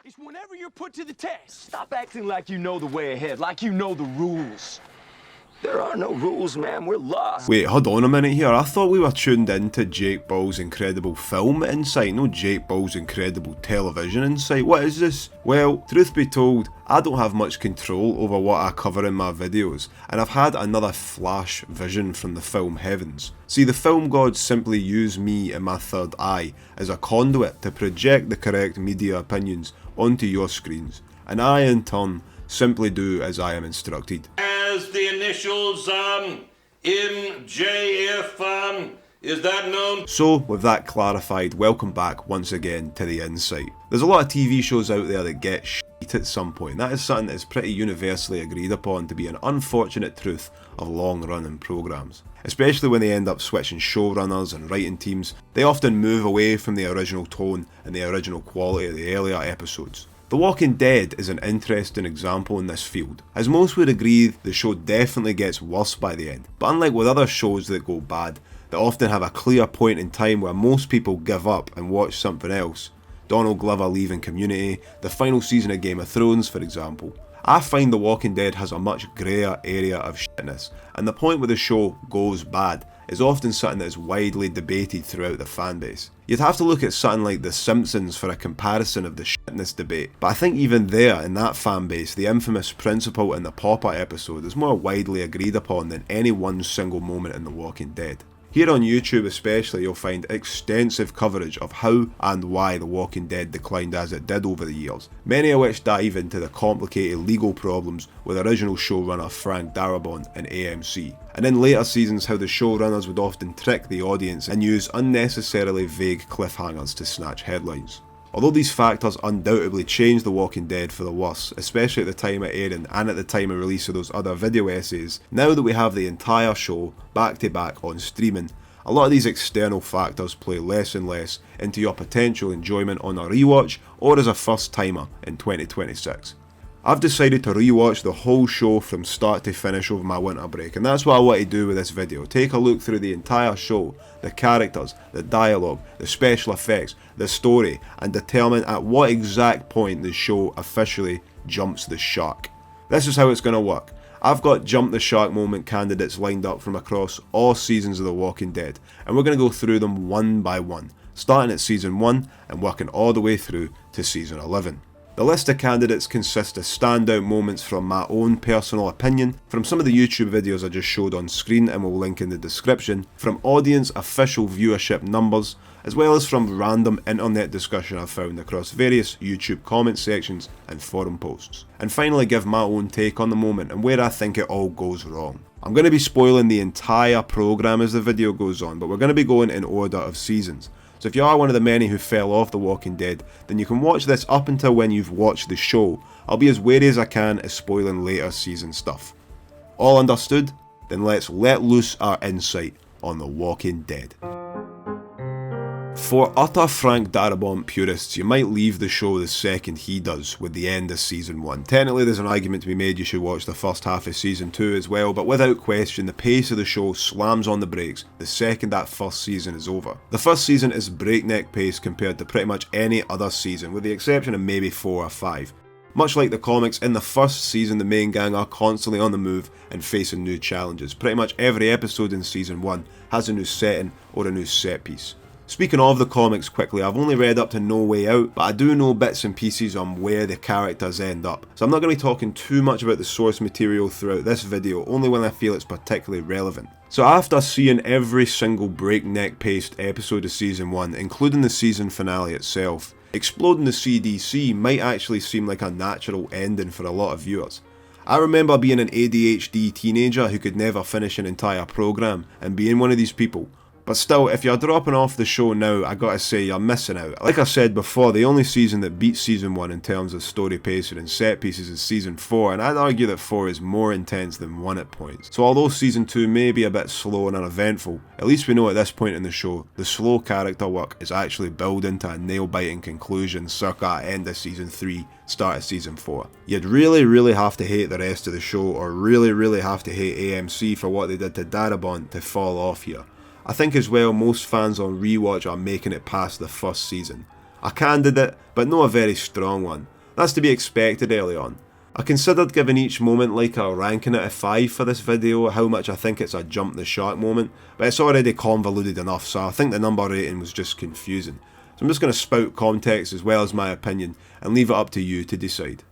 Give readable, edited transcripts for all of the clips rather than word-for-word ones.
is whenever you're put to the test. Stop acting like you know the way ahead, like you know the rules. There are no rules, man. We're lost. Wait, hold on a minute here. I thought we were tuned in to Jake Paul's incredible film insight, no Jake Paul's incredible television insight. What is this? Well, truth be told, I don't have much control over what I cover in my videos, and I've had another flash vision from the film heavens. See, the film gods simply use me and my third eye as a conduit to project the correct media opinions onto your screens, and I in turn simply do as I am instructed. As the initials MJF, is that known? So, with that clarified, welcome back once again to The Insight. There's a lot of TV shows out there that get shit at some point. That is something that is pretty universally agreed upon to be an unfortunate truth of long-running programmes. Especially when they end up switching showrunners and writing teams, they often move away from the original tone and the original quality of the earlier episodes. The Walking Dead is an interesting example in this field, as most would agree the show definitely gets worse by the end, but unlike with other shows that go bad, that often have a clear point in time where most people give up and watch something else, Donald Glover leaving Community, the final season of Game of Thrones for example, I find The Walking Dead has a much greyer area of shitness, and the point where the show goes bad is often something that is widely debated throughout the fanbase. You'd have to look at something like The Simpsons for a comparison of the shitness debate, but I think even there, in that fanbase, the infamous Principal in the Popper episode is more widely agreed upon than any one single moment in The Walking Dead. Here on YouTube especially, you'll find extensive coverage of how and why The Walking Dead declined as it did over the years, many of which dive into the complicated legal problems with original showrunner Frank Darabont and AMC, and in later seasons how the showrunners would often trick the audience and use unnecessarily vague cliffhangers to snatch headlines. Although these factors undoubtedly changed The Walking Dead for the worse, especially at the time of airing and at the time of release of those other video essays, now that we have the entire show back to back on streaming, a lot of these external factors play less and less into your potential enjoyment on a rewatch or as a first timer in 2026. I've decided to rewatch the whole show from start to finish over my winter break, and that's what I want to do with this video. Take a look through the entire show, the characters, the dialogue, the special effects, the story, and determine at what exact point the show officially jumps the shark. This is how it's going to work. I've got jump the shark moment candidates lined up from across all seasons of The Walking Dead, and we're going to go through them one by one, starting at season 1 and working all the way through to season 11. The list of candidates consists of standout moments from my own personal opinion, from some of the YouTube videos I just showed on screen and will link in the description, from audience official viewership numbers, as well as from random internet discussion I've found across various YouTube comment sections and forum posts. And finally give my own take on the moment and where I think it all goes wrong. I'm going to be spoiling the entire programme as the video goes on, but we're going to be going in order of seasons. So if you are one of the many who fell off The Walking Dead, then you can watch this up until when you've watched the show. I'll be as wary as I can as spoiling later season stuff. All understood? Then let's let loose our insight on The Walking Dead. For utter Frank Darabont purists, you might leave the show the second he does with the end of season 1. Technically there's an argument to be made you should watch the first half of season 2 as well, but without question the pace of the show slams on the brakes the second that first season is over. The first season is breakneck pace compared to pretty much any other season, with the exception of maybe 4 or 5. Much like the comics, in the first season the main gang are constantly on the move and facing new challenges. Pretty much every episode in season 1 has a new setting or a new set piece. Speaking of the comics quickly, I've only read up to No Way Out, but I do know bits and pieces on where the characters end up. So I'm not going to be talking too much about the source material throughout this video, only when I feel it's particularly relevant. So after seeing every single breakneck paced episode of season 1, including the season finale itself, exploding the CDC might actually seem like a natural ending for a lot of viewers. I remember being an ADHD teenager who could never finish an entire programme, and being one of these people. But still, if you're dropping off the show now, I gotta say you're missing out. Like I said before, the only season that beats season 1 in terms of story pacing and set pieces is season 4, and I'd argue that 4 is more intense than 1 at points. So although season 2 may be a bit slow and uneventful, at least we know at this point in the show, the slow character work is actually building to a nail-biting conclusion circa end of season 3, start of season 4. You'd really have to hate the rest of the show, or really have to hate AMC for what they did to Darabont to fall off here. I think as well most fans on Rewatch are making it past the first season. A candidate, but not a very strong one. That's to be expected early on. I considered giving each moment like a ranking out of 5 for this video, how much I think it's a jump the shark moment, but it's already convoluted enough, so I think the number rating was just confusing. So I'm just going to spout context as well as my opinion and leave it up to you to decide.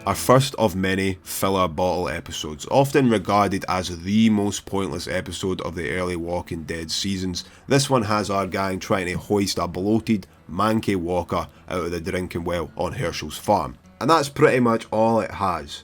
Our first of many filler bottle episodes, often regarded as the most pointless episode of the early Walking Dead seasons. This one has our gang trying to hoist a bloated, manky walker out of the drinking well on Herschel's farm. And that's pretty much all it has.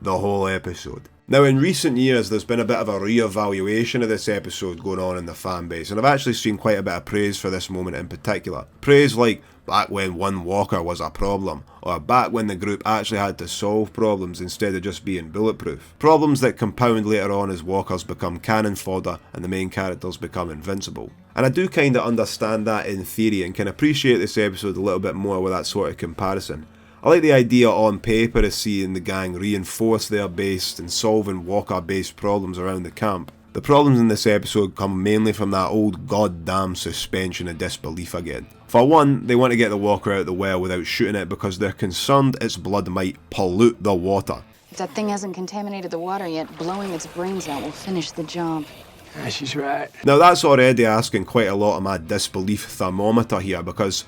The whole episode. Now in recent years there's been a bit of a re-evaluation of this episode going on in the fanbase, and I've actually seen quite a bit of praise for this moment in particular. Praise like back when one walker was a problem, or back when the group actually had to solve problems instead of just being bulletproof. Problems that compound later on as walkers become cannon fodder and the main characters become invincible. And I do kinda understand that in theory and can appreciate this episode a little bit more with that sort of comparison. I like the idea on paper of seeing the gang reinforce their base and solving walker-based problems around the camp. The problems in this episode come mainly from that old goddamn suspension of disbelief again. For one, they want to get the walker out of the well without shooting it because they're concerned its blood might pollute the water. If that thing hasn't contaminated the water yet, blowing its brains out will finish the job. Yeah, she's right. Now that's already asking quite a lot of my disbelief thermometer here because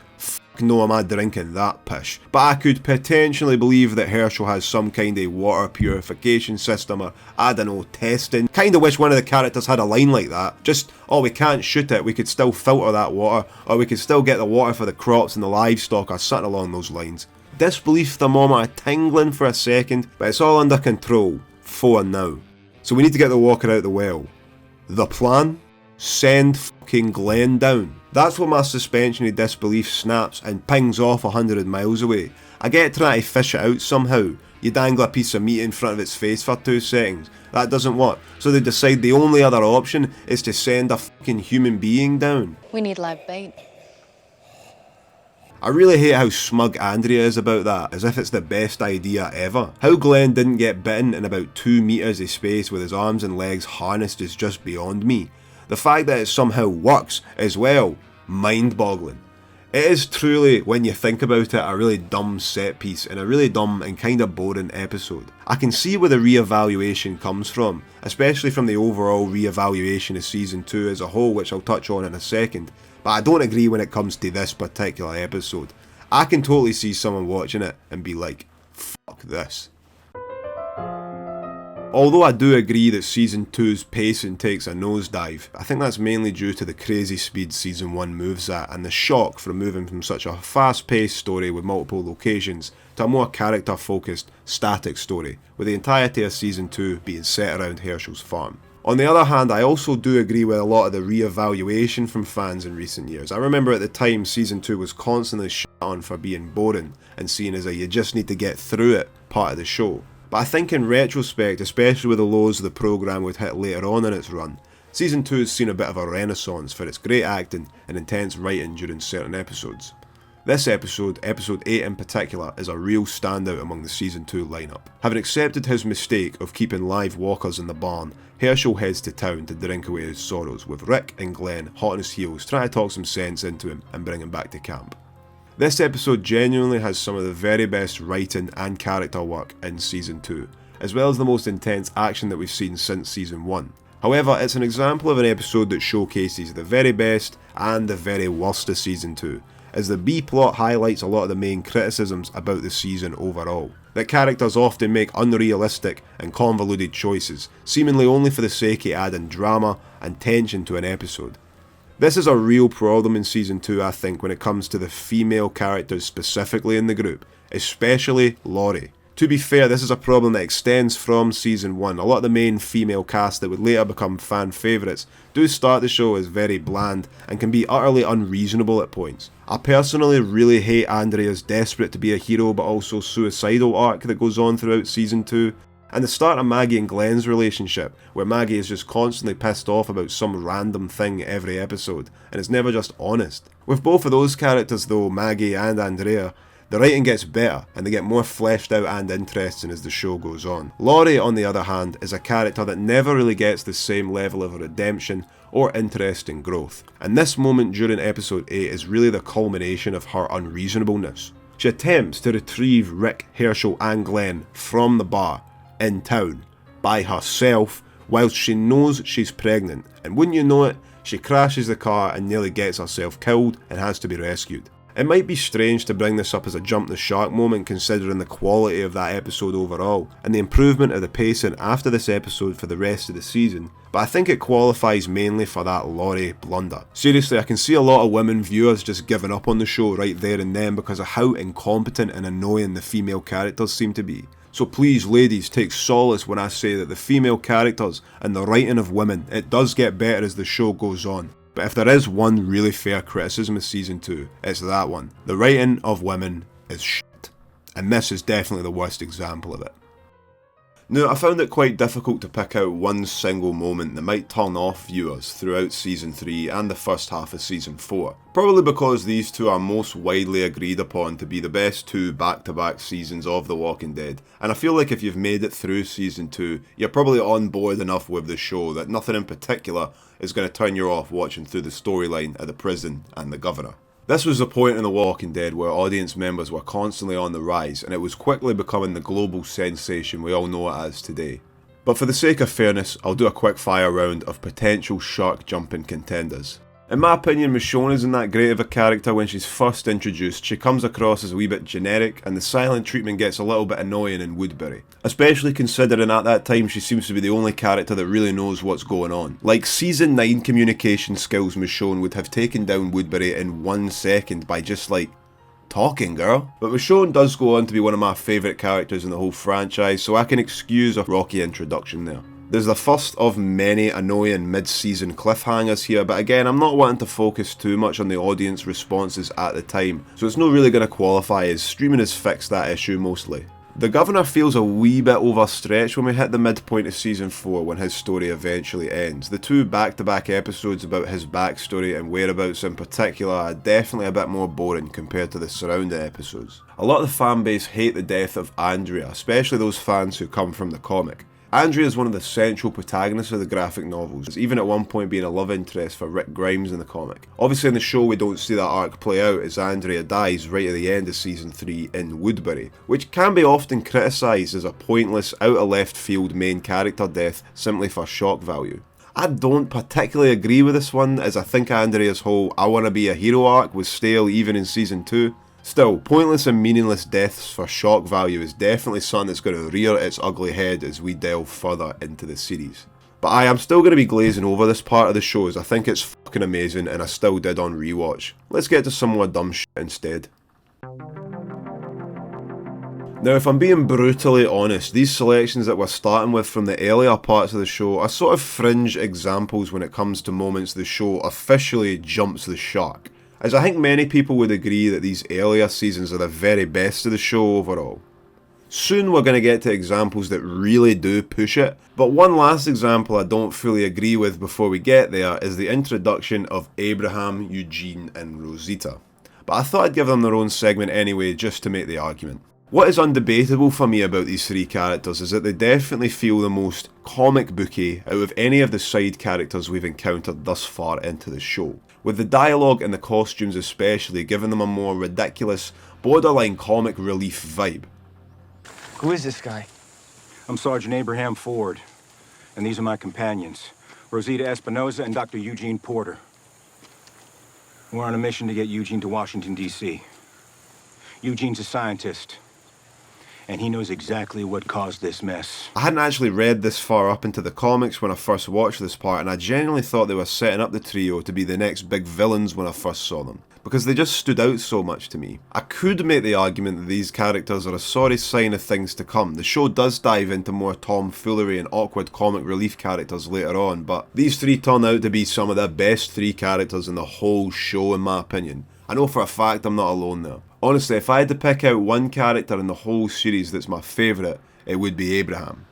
no am I drinking that pish. But I could potentially believe that Herschel has some kind of water purification system or, I don't know, testing. Kinda wish one of the characters had a line like that. Just, oh we can't shoot it, we could still filter that water, or we could still get the water for the crops and the livestock or something along those lines. Disbelief thermometer tingling for a second, but it's all under control, for now. So we need to get the walker out of the well. The plan? Send fucking Glenn down. That's what my suspension of disbelief snaps and pings off 100 miles away. I get trying to fish it out somehow. You dangle a piece of meat in front of its face for 2 seconds. That doesn't work. So they decide the only other option is to send a fucking human being down. We need live bait. I really hate how smug Andrea is about that, as if it's the best idea ever. How Glenn didn't get bitten in about 2 meters of space with his arms and legs harnessed is just beyond me. The fact that it somehow works as well, mind-boggling. It is truly, when you think about it, a really dumb set piece and a really dumb and kinda boring episode. I can see where the re-evaluation comes from, especially from the overall re-evaluation of Season 2 as a whole, which I'll touch on in a second, but I don't agree when it comes to this particular episode. I can totally see someone watching it and be like, fuck this. Although I do agree that Season 2's pacing takes a nosedive, I think that's mainly due to the crazy speed Season 1 moves at and the shock from moving from such a fast-paced story with multiple locations to a more character-focused, static story, with the entirety of Season 2 being set around Herschel's farm. On the other hand, I also do agree with a lot of the re-evaluation from fans in recent years. I remember at the time Season 2 was constantly shit on for being boring and seen as a you just need to get through it part of the show. But I think in retrospect, especially with the lows the programme would hit later on in its run, Season 2 has seen a bit of a renaissance for its great acting and intense writing during certain episodes. This episode, episode 8 in particular, is a real standout among the Season 2 lineup. Having accepted his mistake of keeping live walkers in the barn, Herschel heads to town to drink away his sorrows, with Rick and Glenn hot on his heels trying to talk some sense into him and bring him back to camp. This episode genuinely has some of the very best writing and character work in Season 2, as well as the most intense action that we've seen since Season 1. However, it's an example of an episode that showcases the very best and the very worst of Season 2, as the B-plot highlights a lot of the main criticisms about the season overall. That characters often make unrealistic and convoluted choices, seemingly only for the sake of adding drama and tension to an episode. This is a real problem in Season 2, I think, when it comes to the female characters specifically in the group, especially Laurie. To be fair, this is a problem that extends from Season 1. A lot of the main female cast that would later become fan favourites do start the show as very bland and can be utterly unreasonable at points. I personally really hate Andrea's desperate to be a hero but also suicidal arc that goes on throughout Season 2. And the start of Maggie and Glenn's relationship, where Maggie is just constantly pissed off about some random thing every episode, and it's never just honest. With both of those characters though, Maggie and Andrea, The writing gets better, and they get more fleshed out and interesting as the show goes on. Laurie, on the other hand, is a character that never really gets the same level of redemption or interesting growth, and this moment during episode 8 is really the culmination of her unreasonableness. She attempts to retrieve Rick, Herschel and Glenn from the bar in town by herself whilst she knows she's pregnant, and wouldn't you know it, she crashes the car and nearly gets herself killed and has to be rescued. It might be strange to bring this up as a jump the shark moment considering the quality of that episode overall, and the improvement of the pacing after this episode for the rest of the season, but I think it qualifies mainly for that Laurie blunder. Seriously, I can see a lot of women viewers just giving up on the show right there and then because of how incompetent and annoying the female characters seem to be. So please ladies, take solace when I say that the female characters and the writing of women, it does get better as the show goes on. But if there is one really fair criticism of season 2, it's that one. The writing of women is shit. And this is definitely the worst example of it. Now, I found it quite difficult to pick out one single moment that might turn off viewers throughout season 3 and the first half of season 4. Probably because these two are most widely agreed upon to be the best two back-to-back seasons of The Walking Dead, and I feel like if you've made it through season 2, you're probably on board enough with the show that nothing in particular is going to turn you off watching through the storyline at the prison and the governor. This was the point in The Walking Dead where audience members were constantly on the rise, and it was quickly becoming the global sensation we all know it as today. But for the sake of fairness, I'll do a quick fire round of potential shark jumping contenders. In my opinion, Michonne isn't that great of a character when she's first introduced. She comes across as a wee bit generic, and the silent treatment gets a little bit annoying in Woodbury. Especially considering at that time she seems to be the only character that really knows what's going on. Like season 9 communication skills Michonne would have taken down Woodbury in 1 second by just like, talking girl. But Michonne does go on to be one of my favourite characters in the whole franchise, so I can excuse a rocky introduction there. There's the first of many annoying mid-season cliffhangers here, but again, I'm not wanting to focus too much on the audience responses at the time, so it's not really going to qualify as streaming has fixed that issue mostly. The governor feels a wee bit overstretched when we hit the midpoint of season 4 when his story eventually ends. The two back-to-back episodes about his backstory and whereabouts in particular are definitely a bit more boring compared to the surrounding episodes. A lot of the fanbase hate the death of Andrea, especially those fans who come from the comic. Andrea is one of the central protagonists of the graphic novels, even at one point being a love interest for Rick Grimes in the comic. Obviously in the show we don't see that arc play out as Andrea dies right at the end of season 3 in Woodbury, which can be often criticised as a pointless, out of left field main character death simply for shock value. I don't particularly agree with this one, as I think Andrea's whole I wanna be a hero arc was stale even in season 2. Still, pointless and meaningless deaths for shock value is definitely something that's going to rear its ugly head as we delve further into the series. But I am still going to be glazing over this part of the show as I think it's fucking amazing and I still did on rewatch. Let's get to some more dumb shit instead. Now, if I'm being brutally honest, these selections that we're starting with from the earlier parts of the show are sort of fringe examples when it comes to moments the show officially jumps the shark, as I think many people would agree that these earlier seasons are the very best of the show overall. Soon we're going to get to examples that really do push it, but one last example I don't fully agree with before we get there is the introduction of Abraham, Eugene and Rosita. But I thought I'd give them their own segment anyway just to make the argument. What is undebatable for me about these three characters is that they definitely feel the most comic booky out of any of the side characters we've encountered thus far into the show, with the dialogue and the costumes especially giving them a more ridiculous, borderline comic relief vibe. Who is this guy? I'm Sergeant Abraham Ford, and these are my companions, Rosita Espinosa and Dr. Eugene Porter. We're on a mission to get Eugene to Washington, D.C. Eugene's a scientist, and he knows exactly what caused this mess. I hadn't actually read this far up into the comics when I first watched this part, and I genuinely thought they were setting up the trio to be the next big villains when I first saw them, because they just stood out so much to me. I could make the argument that these characters are a sorry sign of things to come. The show does dive into more tomfoolery and awkward comic relief characters later on, but these three turn out to be some of the best three characters in the whole show in my opinion. I know for a fact I'm not alone there. Honestly, if I had to pick out one character in the whole series that's my favourite, it would be Abraham.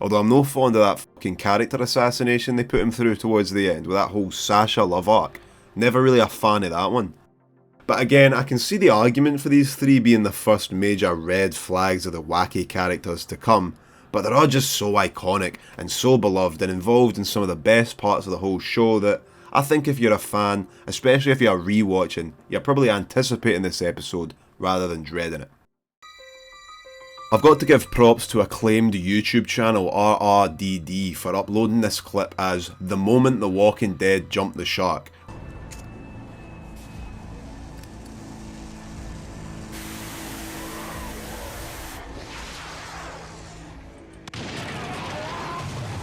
Although I'm no fond of that fucking character assassination they put him through towards the end with that whole Sasha love arc. Never really a fan of that one. But again, I can see the argument for these three being the first major red flags of the wacky characters to come, but they're all just so iconic and so beloved and involved in some of the best parts of the whole show that I think if you're a fan, especially if you're rewatching, you're probably anticipating this episode rather than dreading it. I've got to give props to acclaimed YouTube channel RRDD for uploading this clip as The Moment The Walking Dead Jumped the Shark.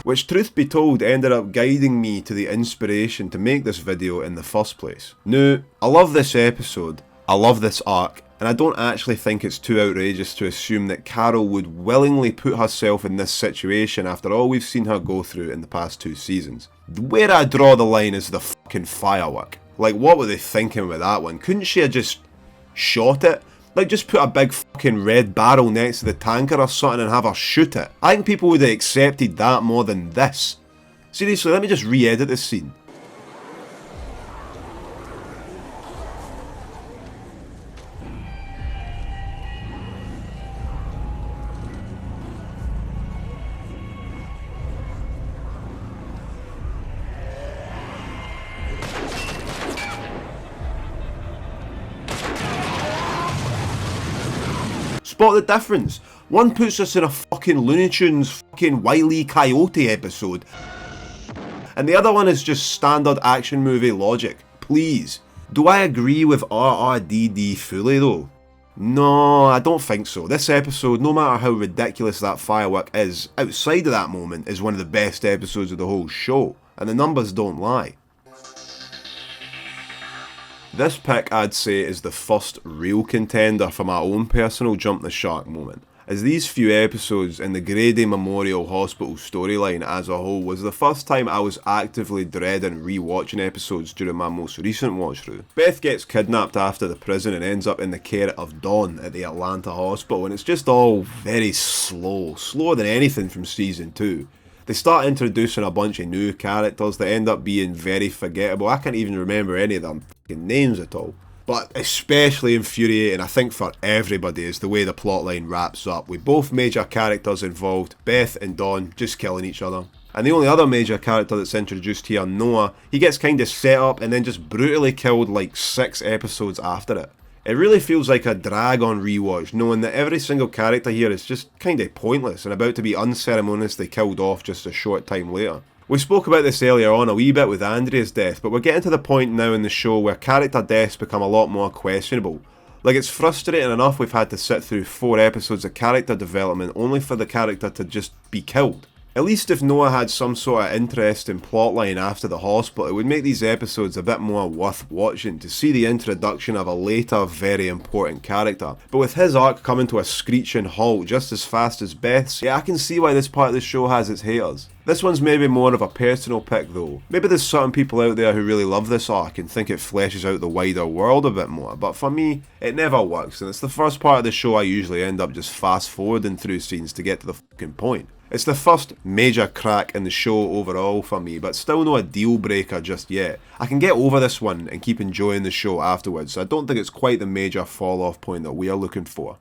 Which, truth be told, ended up guiding me to the inspiration to make this video in the first place. Now, I love this episode, I love this arc, and I don't actually think it's too outrageous to assume that Carol would willingly put herself in this situation after all we've seen her go through in the past 2 seasons. Where I draw the line is the fucking firework. Like, what were they thinking with that one? Couldn't she have just shot it? Like, just put a big fucking red barrel next to the tanker or something and have her shoot it. I think people would have accepted that more than this. Seriously, let me just re-edit this scene. Spot the difference. One puts us in a fucking Looney Tunes fucking Wile E. Coyote episode, and the other one is just standard action movie logic. Please. Do I agree with RRDD fully though? No, I don't think so. This episode, no matter how ridiculous that firework is, outside of that moment is one of the best episodes of the whole show, and the numbers don't lie. This pick, I'd say, is the first real contender for my own personal jump the shark moment, as these few episodes in the Grady Memorial Hospital storyline as a whole was the first time I was actively dreading rewatching episodes during my most recent watch through. Beth gets kidnapped after the prison and ends up in the care of Dawn at the Atlanta hospital, and it's just all very slow, slower than anything from season 2. They start introducing a bunch of new characters that end up being very forgettable. I can't even remember any of them fucking names at all. But especially infuriating, I think, for everybody is the way the plotline wraps up, with both major characters involved, Beth and Dawn, just killing each other. And the only other major character that's introduced here, Noah, he gets kind of set up and then just brutally killed like 6 episodes after it. It really feels like a drag on rewatch, knowing that every single character here is just kinda pointless and about to be unceremoniously killed off just a short time later. We spoke about this earlier on a wee bit with Andrea's death, but we're getting to the point now in the show where character deaths become a lot more questionable. Like, it's frustrating enough we've had to sit through 4 episodes of character development only for the character to just be killed. At least if Noah had some sort of interesting plotline after the hospital, it would make these episodes a bit more worth watching to see the introduction of a later very important character. But with his arc coming to a screeching halt just as fast as Beth's, yeah, I can see why this part of the show has its haters. This one's maybe more of a personal pick though. Maybe there's certain people out there who really love this arc and think it fleshes out the wider world a bit more, but for me, it never works, and it's the first part of the show I usually end up just fast forwarding through scenes to get to the fucking point. It's the first major crack in the show overall for me, but still no a deal breaker just yet. I can get over this one and keep enjoying the show afterwards, so I don't think it's quite the major fall off point that we are looking for.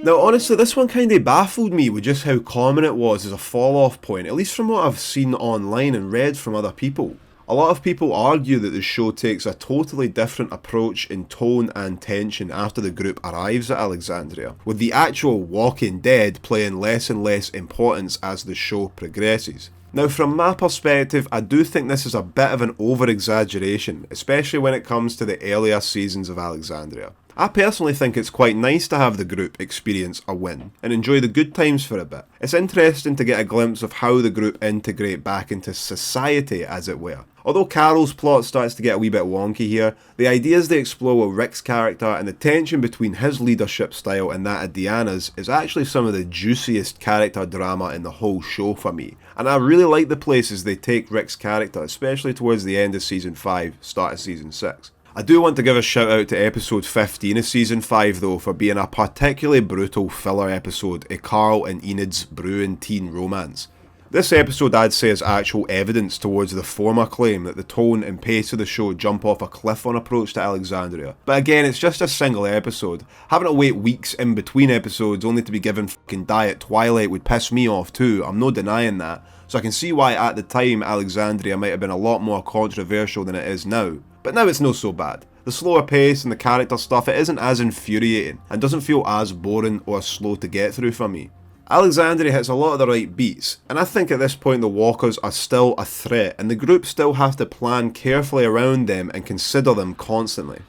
Now honestly, this one kinda baffled me with just how common it was as a fall off point, at least from what I've seen online and read from other people. A lot of people argue that the show takes a totally different approach in tone and tension after the group arrives at Alexandria, with the actual Walking Dead playing less and less importance as the show progresses. Now from my perspective, I do think this is a bit of an over-exaggeration, especially when it comes to the earlier seasons of Alexandria. I personally think it's quite nice to have the group experience a win, and enjoy the good times for a bit. It's interesting to get a glimpse of how the group integrate back into society, as it were. Although Carol's plot starts to get a wee bit wonky here, the ideas they explore with Rick's character and the tension between his leadership style and that of Deanna's is actually some of the juiciest character drama in the whole show for me. And I really like the places they take Rick's character, especially towards the end of season 5, start of season 6. I do want to give a shout out to episode 15 of season 5 though for being a particularly brutal filler episode of Carl and Enid's brewing teen romance. This episode I'd say is actual evidence towards the former claim that the tone and pace of the show jump off a cliff on approach to Alexandria. But again, it's just a single episode. Having to wait weeks in between episodes only to be given fucking Diet Twilight would piss me off too, I'm no denying that. So I can see why at the time Alexandria might have been a lot more controversial than it is now. But now it's no so bad. The slower pace and the character stuff, it isn't as infuriating and doesn't feel as boring or slow to get through for me. Alexandria hits a lot of the right beats, and I think at this point the walkers are still a threat and the group still have to plan carefully around them and consider them constantly.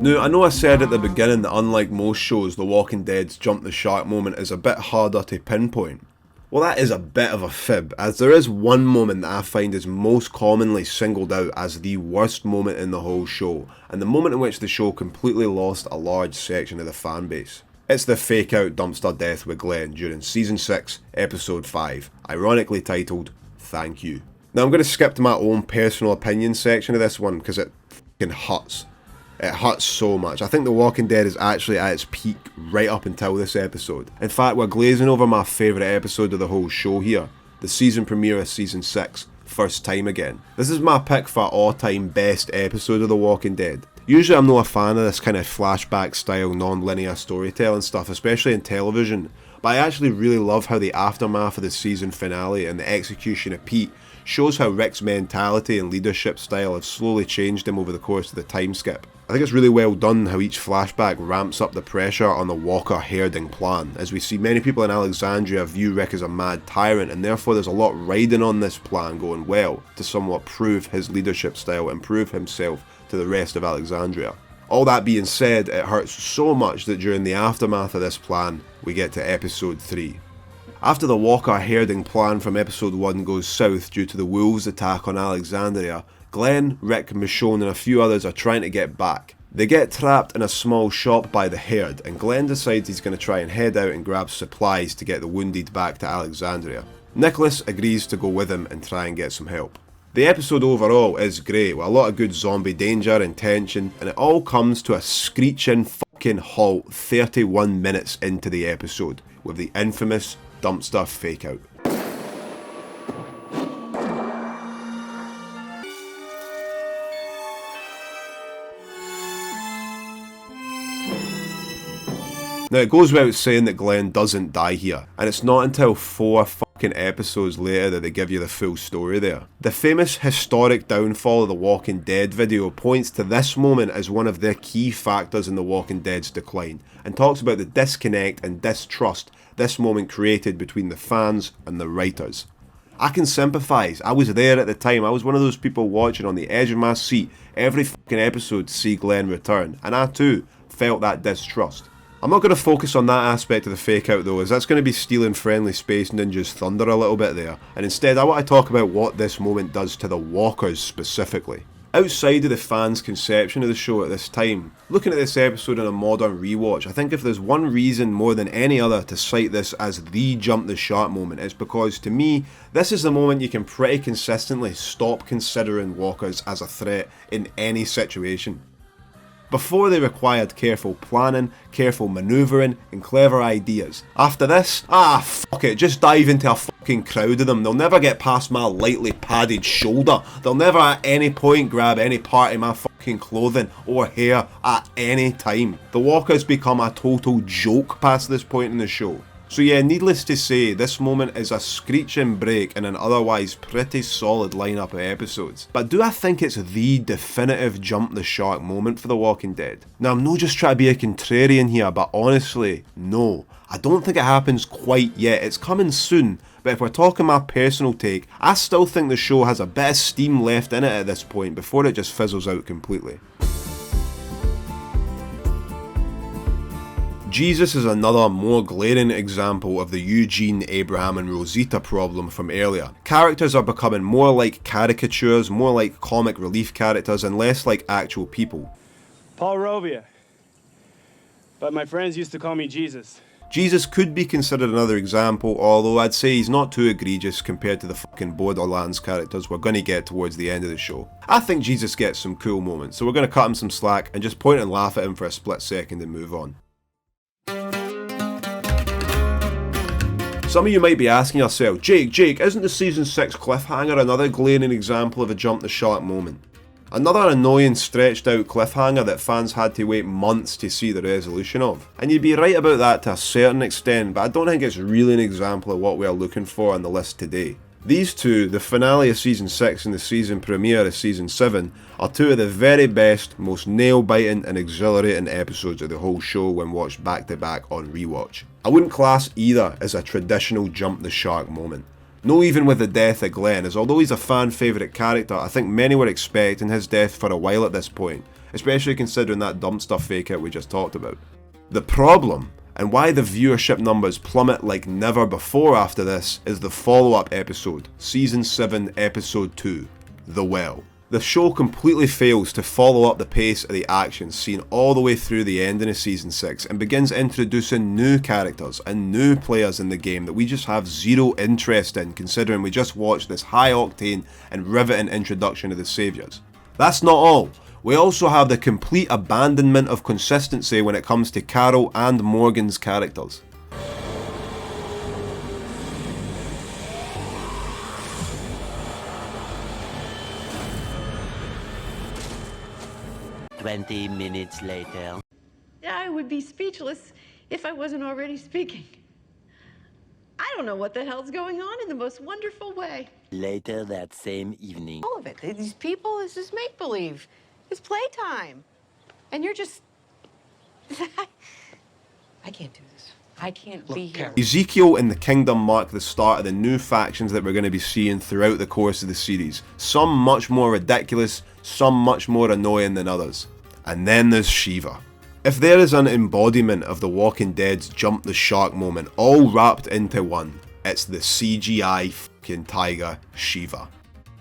Now, I know I said at the beginning that unlike most shows, The Walking Dead's jump the shark moment is a bit harder to pinpoint. Well, that is a bit of a fib, as there is one moment that I find is most commonly singled out as the worst moment in the whole show, and the moment in which the show completely lost a large section of the fan base. It's the fake out dumpster death with Glenn during Season 6, Episode 5, ironically titled, Thank You. Now I'm going to skip to my own personal opinion section of this one because it fucking hurts. It hurts so much. I think The Walking Dead is actually at its peak right up until this episode. In fact, we're glazing over my favourite episode of the whole show here. The season premiere of Season 6, First Time Again. This is my pick for all-time best episode of The Walking Dead. Usually I'm not a fan of this kind of flashback style non-linear storytelling stuff, especially in television. But I actually really love how the aftermath of the season finale and the execution of Pete shows how Rick's mentality and leadership style have slowly changed him over the course of the time skip. I think it's really well done how each flashback ramps up the pressure on the Walker herding plan, as we see many people in Alexandria view Rick as a mad tyrant, and therefore there's a lot riding on this plan going well to somewhat prove his leadership style and prove himself to the rest of Alexandria. All that being said, it hurts so much that during the aftermath of this plan, we get to Episode 3. After the Walker herding plan from Episode 1 goes south due to the wolves attack on Alexandria, Glenn, Rick, Michonne and a few others are trying to get back. They get trapped in a small shop by the herd, and Glenn decides he's going to try and head out and grab supplies to get the wounded back to Alexandria. Nicholas agrees to go with him and try and get some help. The episode overall is great, with a lot of good zombie danger and tension, and it all comes to a screeching fucking halt 31 minutes into the episode, with the infamous dumpster fake out. Now it goes without saying that Glenn doesn't die here, and it's not until 4 fucking episodes later that they give you the full story there. The famous historic downfall of The Walking Dead video points to this moment as one of the key factors in The Walking Dead's decline, and talks about the disconnect and distrust this moment created between the fans and the writers. I can sympathise, I was there at the time, I was one of those people watching on the edge of my seat every fucking episode to see Glenn return, and I too felt that distrust. I'm not going to focus on that aspect of the fake out though, as that's going to be stealing Friendly Space Ninja's thunder a little bit there, and instead I want to talk about what this moment does to the walkers specifically. Outside of the fans' conception of the show at this time, looking at this episode on a modern rewatch, I think if there's one reason more than any other to cite this as the jump the shark moment, it's because to me, this is the moment you can pretty consistently stop considering walkers as a threat in any situation. Before they required careful planning, careful manoeuvring and clever ideas. After this, fuck it, just dive into a fucking crowd of them. They'll never get past my lightly padded shoulder. They'll never at any point grab any part of my fucking clothing or hair at any time. The walkers become a total joke past this point in the show. So yeah, needless to say, this moment is a screeching break in an otherwise pretty solid lineup of episodes. But do I think it's the definitive jump the shark moment for The Walking Dead? Now I'm not just trying to be a contrarian here, but honestly, no. I don't think it happens quite yet, it's coming soon, but if we're talking my personal take, I still think the show has a bit of steam left in it at this point before it just fizzles out completely. Jesus is another more glaring example of the Eugene, Abraham and Rosita problem from earlier. Characters are becoming more like caricatures, more like comic relief characters and less like actual people. Paul Rovia. But my friends used to call me Jesus. Jesus could be considered another example, although I'd say he's not too egregious compared to the fucking Borderlands characters we're going to get towards the end of the show. I think Jesus gets some cool moments, so we're going to cut him some slack and just point and laugh at him for a split second and move on. Some of you might be asking yourself, Jake, isn't the season 6 cliffhanger another glaring example of a jump the shark moment? Another annoying stretched out cliffhanger that fans had to wait months to see the resolution of. And you'd be right about that to a certain extent, but I don't think it's really an example of what we are looking for on the list today. These two, the finale of season 6 and the season premiere of season 7, are two of the very best, most nail-biting and exhilarating episodes of the whole show when watched back to back on rewatch. I wouldn't class either as a traditional jump the shark moment. No, even with the death of Glenn, as although he's a fan favourite character, I think many were expecting his death for a while at this point, especially considering that dumpster fake out we just talked about. The problem, and why the viewership numbers plummet like never before after this, is the follow-up episode, Season 7, Episode 2, The Well. The show completely fails to follow up the pace of the action seen all the way through the ending of Season 6 and begins introducing new characters and new players in the game that we just have zero interest in, considering we just watched this high-octane and riveting introduction of the saviours. That's not all. We also have the complete abandonment of consistency when it comes to Carol and Morgan's characters. "20 minutes later." I would be speechless if I wasn't already speaking. I don't know what the hell's going on in the most wonderful way. Later that same evening. All of it. These people, this is make-believe. It's playtime. And you're just... I can't do this. I can't be here. Ezekiel and the Kingdom mark the start of the new factions that we're going to be seeing throughout the course of the series. Some much more ridiculous, some much more annoying than others. And then there's Shiva. If there is an embodiment of The Walking Dead's jump the shark moment all wrapped into one, it's the CGI fucking Tiger Shiva.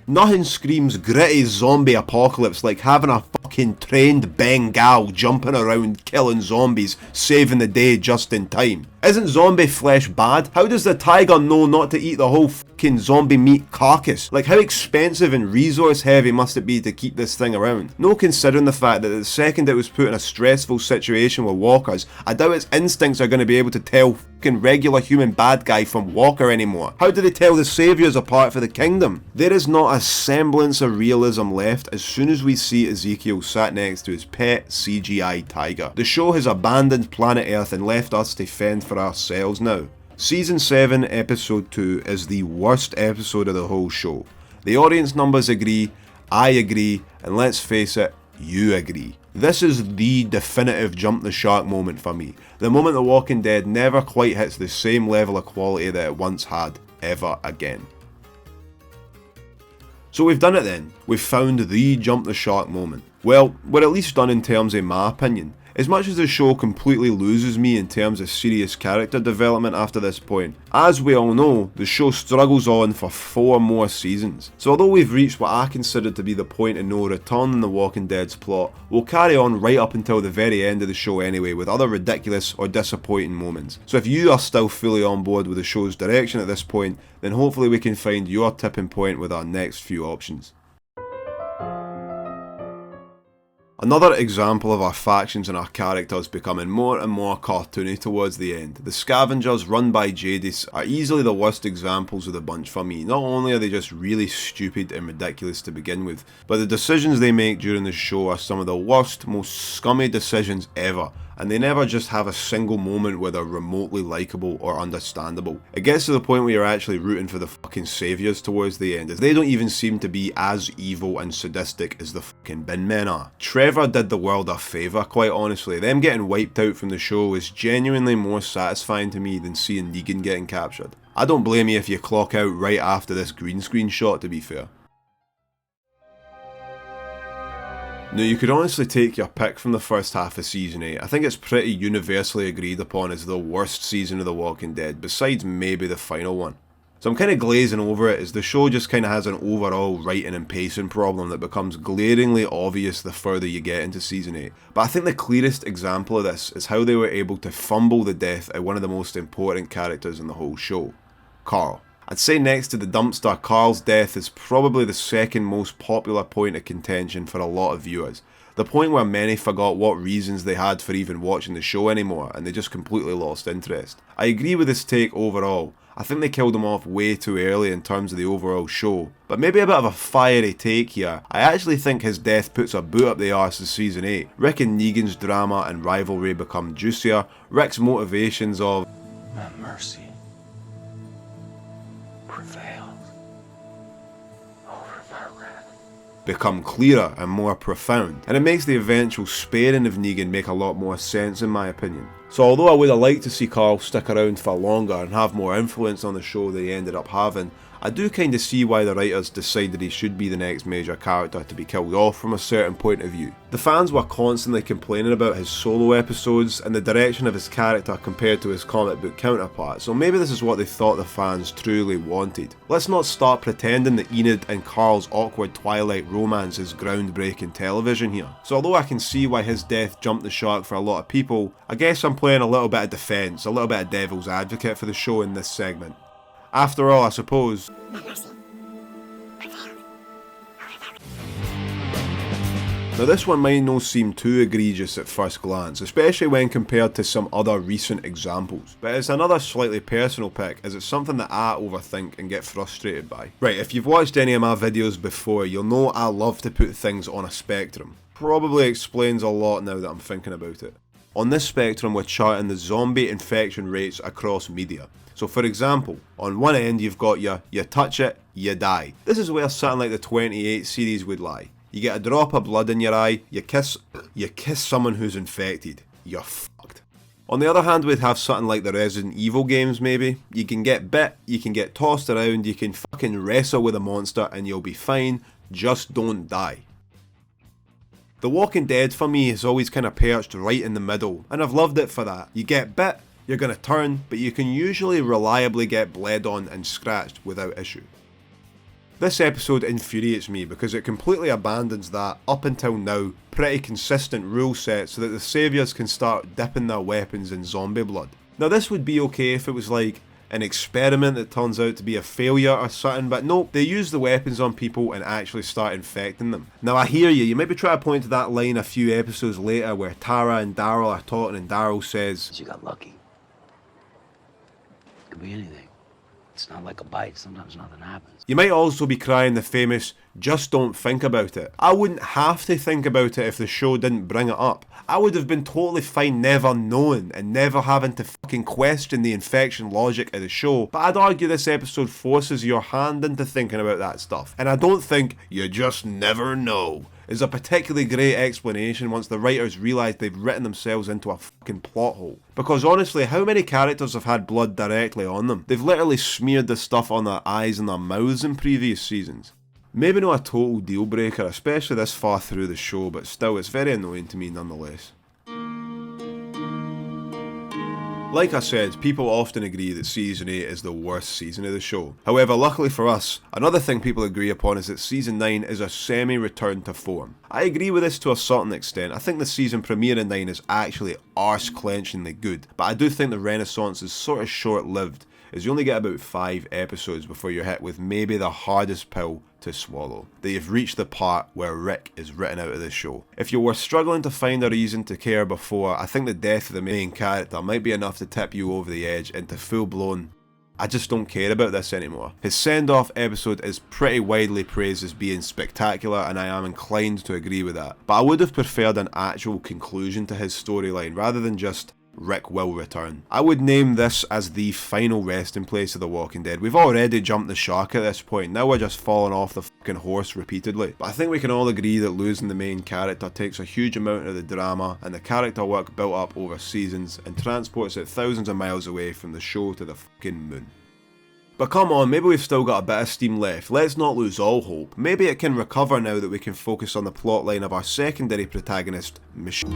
Nothing screams gritty zombie apocalypse like having a fucking trained Bengal jumping around killing zombies, saving the day just in time. Isn't zombie flesh bad? How does the tiger know not to eat the whole fucking zombie meat carcass? Like, how expensive and resource heavy must it be to keep this thing around? No, considering the fact that the second it was put in a stressful situation with walkers, I doubt its instincts are going to be able to tell fucking regular human bad guy from walker anymore. How do they tell the saviours apart for the kingdom? There is not a semblance of realism left as soon as we see Ezekiel sat next to his pet CGI tiger. The show has abandoned planet Earth and left us to fend for ourselves now. Season 7 episode 2 is the worst episode of the whole show. The audience numbers agree, I agree, and let's face it, you agree. This is the definitive jump the shark moment for me. The moment The Walking Dead never quite hits the same level of quality that it once had, ever again. So we've done it then. We've found the jump the shark moment. Well, we're at least done in terms of my opinion. As much as the show completely loses me in terms of serious character development after this point, as we all know, the show struggles on for 4 more seasons. So although we've reached what I consider to be the point of no return in The Walking Dead's plot, we'll carry on right up until the very end of the show anyway, with other ridiculous or disappointing moments. So if you are still fully on board with the show's direction at this point, then hopefully we can find your tipping point with our next few options. Another example of our factions and our characters becoming more and more cartoony towards the end. The scavengers run by Jadis are easily the worst examples of the bunch for me. Not only are they just really stupid and ridiculous to begin with, but the decisions they make during the show are some of the worst, most scummy decisions ever. And they never just have a single moment where they're remotely likeable or understandable. It gets to the point where you're actually rooting for the fucking saviours towards the end, as they don't even seem to be as evil and sadistic as the fucking bin men are. Trevor did the world a favour, quite honestly. Them getting wiped out from the show is genuinely more satisfying to me than seeing Negan getting captured. I don't blame you if you clock out right after this green screen shot, to be fair. Now, you could honestly take your pick from the first half of Season 8. I think it's pretty universally agreed upon as the worst season of The Walking Dead, besides maybe the final one. So I'm kind of glazing over it as the show just kind of has an overall writing and pacing problem that becomes glaringly obvious the further you get into Season 8. But I think the clearest example of this is how they were able to fumble the death of one of the most important characters in the whole show, Carl. I'd say next to the dumpster, Carl's death is probably the second most popular point of contention for a lot of viewers. The point where many forgot what reasons they had for even watching the show anymore, and they just completely lost interest. I agree with this take overall. I think they killed him off way too early in terms of the overall show. But maybe a bit of a fiery take here. I actually think his death puts a boot up the arse of season 8. Rick and Negan's drama and rivalry become juicier. Rick's motivations of My mercy prevails over my wrath. become clearer and more profound, and it makes the eventual sparing of Negan make a lot more sense in my opinion. So although I would have liked to see Carl stick around for longer and have more influence on the show than he ended up having, I do kind of see why the writers decided he should be the next major character to be killed off from a certain point of view. The fans were constantly complaining about his solo episodes and the direction of his character compared to his comic book counterpart, so maybe this is what they thought the fans truly wanted. Let's not start pretending that Enid and Carl's awkward Twilight romance is groundbreaking television here. So although I can see why his death jumped the shark for a lot of people, I guess I'm playing a little bit of defence, a little bit of devil's advocate for the show in this segment. After all, I suppose, now this one might not seem too egregious at first glance, especially when compared to some other recent examples, but it's another slightly personal pick as it's something that I overthink and get frustrated by. Right, if you've watched any of my videos before, you'll know I love to put things on a spectrum. Probably explains a lot now that I'm thinking about it. On this spectrum we're charting the zombie infection rates across media. So for example, on one end you've got you touch it, you die. This is where something like the 28 series would lie. You get a drop of blood in your eye, you kiss someone who's infected, you're fucked. On the other hand, we'd have something like the Resident Evil games maybe. You can get bit, you can get tossed around, you can fucking wrestle with a monster and you'll be fine, just don't die. The Walking Dead for me has always kind of perched right in the middle, and I've loved it for that. You get bit, you're going to turn, but you can usually reliably get bled on and scratched without issue. This episode infuriates me because it completely abandons that, up until now, pretty consistent rule set so that the saviours can start dipping their weapons in zombie blood. Now this would be okay if it was like an experiment that turns out to be a failure or something, but nope, they use the weapons on people and actually start infecting them. Now I hear you might be trying to point to that line a few episodes later where Tara and Daryl are talking and Daryl says, You got lucky. Could be anything. It's not like a bite, sometimes nothing happens. You might also be crying the famous, just don't think about it. I wouldn't have to think about it if the show didn't bring it up. I would have been totally fine never knowing and never having to fucking question the infection logic of the show, but I'd argue this episode forces your hand into thinking about that stuff. And I don't think you just never know is a particularly great explanation once the writers realise they've written themselves into a fucking plot hole. Because honestly, how many characters have had blood directly on them? They've literally smeared the stuff on their eyes and their mouths in previous seasons. Maybe not a total deal breaker, especially this far through the show, but still it's very annoying to me nonetheless. Like I said, people often agree that Season 8 is the worst season of the show. However, luckily for us, another thing people agree upon is that Season 9 is a semi-return to form. I agree with this to a certain extent. I think the season premiere in 9 is actually arse-clenchingly good, but I do think the renaissance is sort of short-lived, as you only get about 5 episodes before you're hit with maybe the hardest pill to swallow, that you've reached the part where Rick is written out of the show. If you were struggling to find a reason to care before, I think the death of the main character might be enough to tip you over the edge into full-blown, I just don't care about this anymore. His send-off episode is pretty widely praised as being spectacular, and I am inclined to agree with that, but I would have preferred an actual conclusion to his storyline rather than just Rick will return. I would name this as the final resting place of The Walking Dead. We've already jumped the shark at this point, now we're just falling off the fucking horse repeatedly. But I think we can all agree that losing the main character takes a huge amount of the drama and the character work built up over seasons and transports it thousands of miles away from the show to the fucking moon. But come on, maybe we've still got a bit of steam left. Let's not lose all hope. Maybe it can recover now that we can focus on the plotline of our secondary protagonist, Michelle.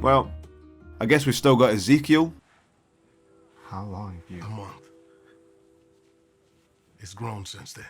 Well, I guess we've still got Ezekiel. How long have you? A month. It's grown since then.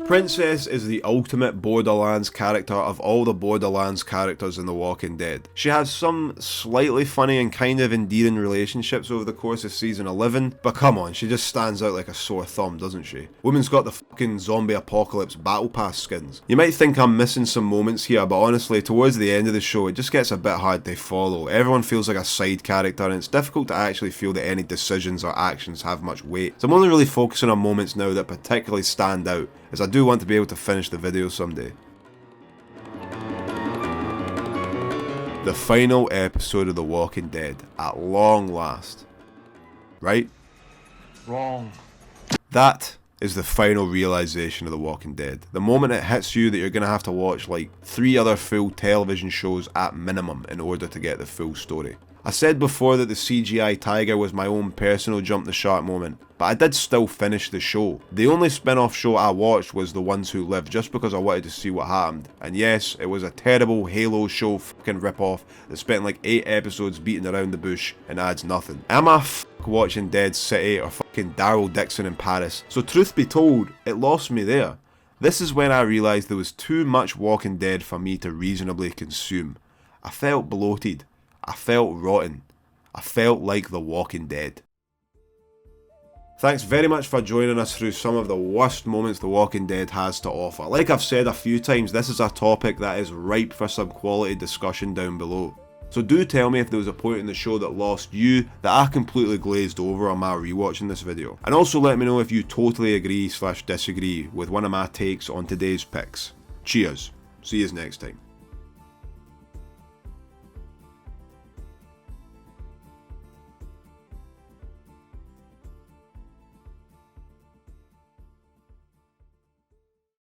Princess is the ultimate Borderlands character of all the Borderlands characters in The Walking Dead. She has some slightly funny and kind of endearing relationships over the course of season 11, but come on, she just stands out like a sore thumb, doesn't she? Woman's got the fucking zombie apocalypse battle pass skins. You might think I'm missing some moments here, but honestly, towards the end of the show, it just gets a bit hard to follow. Everyone feels like a side character, and it's difficult to actually feel that any decisions or actions have much weight. So I'm only really focusing on moments now that particularly stand out, as I do want to be able to finish the video someday. The final episode of The Walking Dead, at long last. Right? Wrong. That is the final realization of The Walking Dead. The moment it hits you that you're going to have to watch like 3 other full television shows at minimum in order to get the full story. I said before that the CGI Tiger was my own personal jump the shark moment, but I did still finish the show. The only spin-off show I watched was The Ones Who Live, just because I wanted to see what happened. And yes, it was a terrible Halo show fucking rip-off that spent like 8 episodes beating around the bush and adds nothing. Am I watching Dead City or fucking Daryl Dixon in Paris? So truth be told, it lost me there. This is when I realised there was too much Walking Dead for me to reasonably consume. I felt bloated. I felt rotten. I felt like The Walking Dead. Thanks very much for joining us through some of the worst moments The Walking Dead has to offer. Like I've said a few times, this is a topic that is ripe for some quality discussion down below. So do tell me if there was a point in the show that lost you that I completely glazed over on my rewatching this video. And also let me know if you totally agree/disagree with one of my takes on today's picks. Cheers. See you next time.